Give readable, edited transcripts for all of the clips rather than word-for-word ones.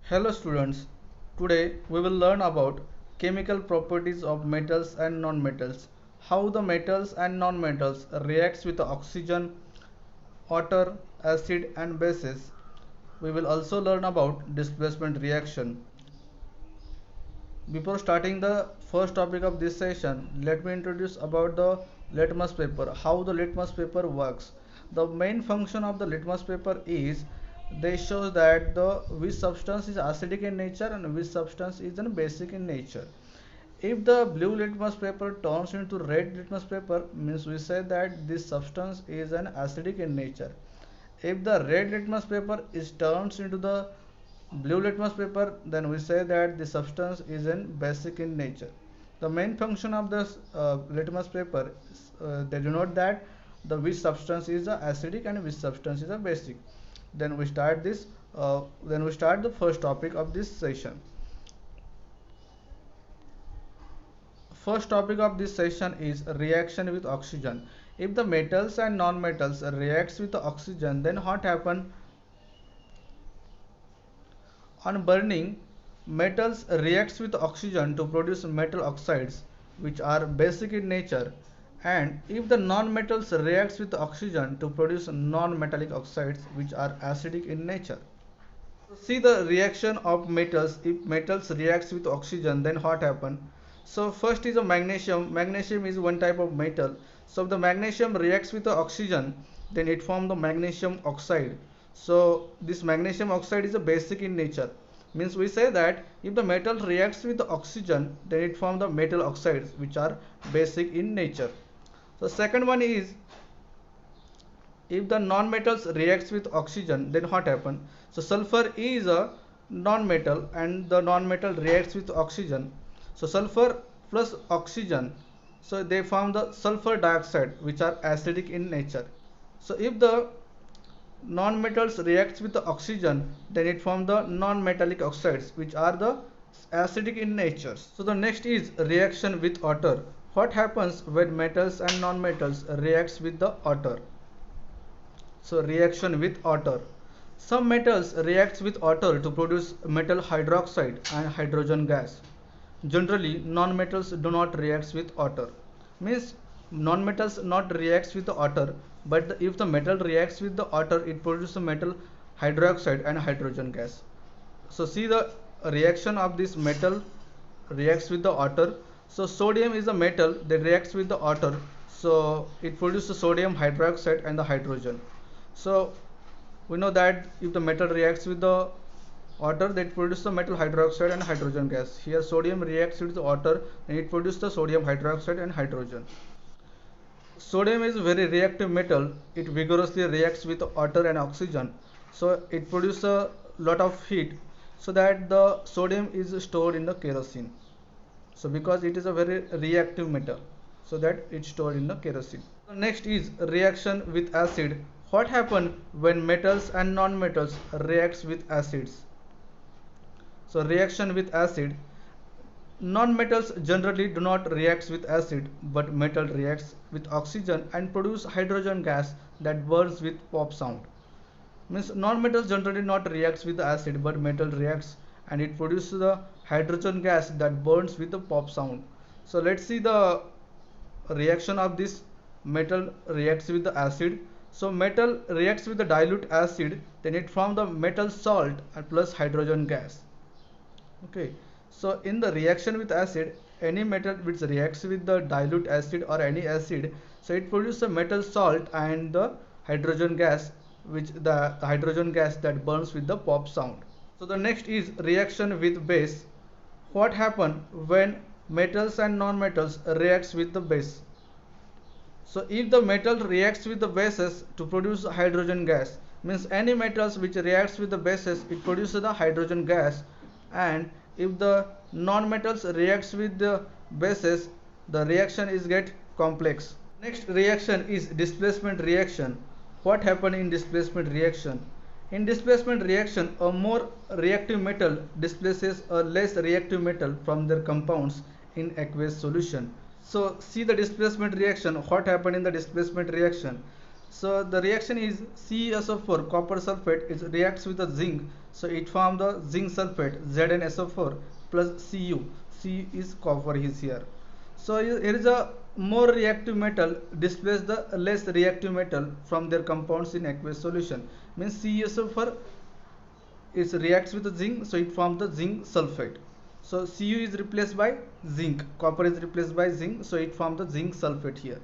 Hello students, today we will learn about chemical properties of metals and non-metals, how the metals and non-metals reacts with oxygen, water, acid and bases. We will also learn about displacement reaction. Before starting the first topic of this session, let me introduce about the litmus paper, how the litmus paper works. The main function of the litmus paper is they show that the which substance is acidic in nature and which substance is basic in nature. If the blue litmus paper turns into red litmus paper, means we say that this substance is an acidic in nature. If the red litmus paper is turns into the blue litmus paper, then we say that the substance is in basic in nature. The main function of this litmus paper is, they denote that the which substance is a acidic and which substance is a basic. Then we start the first topic of this session. First topic of this session is reaction with oxygen. If the metals and non-metals reacts with the oxygen, then what happen? On burning, metals reacts with oxygen to produce metal oxides which are basic in nature, and if the non-metals reacts with oxygen to produce non-metallic oxides which are acidic in nature. See the reaction of metals. If metals reacts with oxygen, then what happen? So first is a magnesium. Magnesium is one type of metal. So if the magnesium reacts with the oxygen, then it forms the magnesium oxide. So this magnesium oxide is a basic in nature. Means we say that if the metal reacts with the oxygen, then it forms the metal oxides which are basic in nature. So second one is if the non-metals reacts with oxygen, then what happen? So sulfur is a non-metal and the non-metal reacts with oxygen. So sulfur plus oxygen, so they form the sulfur dioxide which are acidic in nature. So if the non-metals reacts with the oxygen, then it forms the non-metallic oxides which are the acidic in nature. So the next is reaction with water. What happens when metals and non-metals reacts with the water? So reaction with water. Some metals reacts with water to produce metal hydroxide and hydrogen gas. Generally, non-metals do not react with water. Means non-metals not reacts with the water, but if the metal reacts with the water, it produces metal hydroxide and hydrogen gas. So see the reaction of this metal reacts with the water. So sodium is a metal that reacts with the water. So it produces sodium hydroxide and the hydrogen. So we know that if the metal reacts with the water, that produces the metal hydroxide and hydrogen gas. Here sodium reacts with the water and it produces the sodium hydroxide and hydrogen. Sodium is a very reactive metal. It vigorously reacts with water and oxygen. So it produces a lot of heat, so that the sodium is stored in the kerosene. So because it is a very reactive metal, so that it's stored in the kerosene. Next is reaction with acid. What happens when metals and non-metals reacts with acids? So reaction with acid. Non-metals generally do not react with acid, but metal reacts with oxygen and produce hydrogen gas that burns with pop sound. Means non-metals generally not reacts with acid, but metal reacts and it produces the hydrogen gas that burns with the pop sound. So let's see the reaction of this metal reacts with the acid. So metal reacts with the dilute acid, then it forms the metal salt and plus hydrogen gas. Okay, so in the reaction with acid, any metal which reacts with the dilute acid or any acid, so it produces a metal salt and the hydrogen gas, which the hydrogen gas that burns with the pop sound. So the next is reaction with base. What happens when metals and non-metals reacts with the base? So if the metal reacts with the bases to produce hydrogen gas, means any metals which reacts with the bases, it produces the hydrogen gas, and if the non-metals reacts with the bases, the reaction is get complex. Next reaction is displacement reaction. What happens in displacement reaction? In displacement reaction, a more reactive metal displaces a less reactive metal from their compounds in aqueous solution. So see the displacement reaction. What happened in the displacement reaction? So the reaction is CeSO4 copper sulfate is reacts with the zinc, so it forms the zinc sulfate ZnSO4 plus Cu. C is copper is here. So here is a more reactive metal displace the less reactive metal from their compounds in aqueous solution. Means CeSO4 is reacts with the zinc, so it forms the zinc sulfate. So Cu is replaced by zinc, copper is replaced by zinc, so it forms the zinc sulfate here.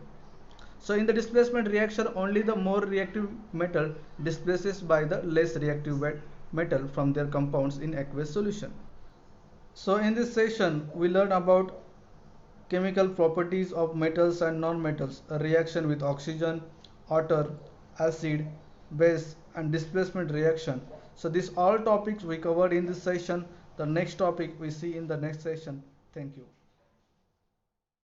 So in the displacement reaction, only the more reactive metal displaces by the less reactive metal from their compounds in aqueous solution. So in this session, we learn about chemical properties of metals and non-metals, a reaction with oxygen, water, acid, base, and displacement reaction. So these all topics we covered in this session. The next topic we see in the next session. Thank you.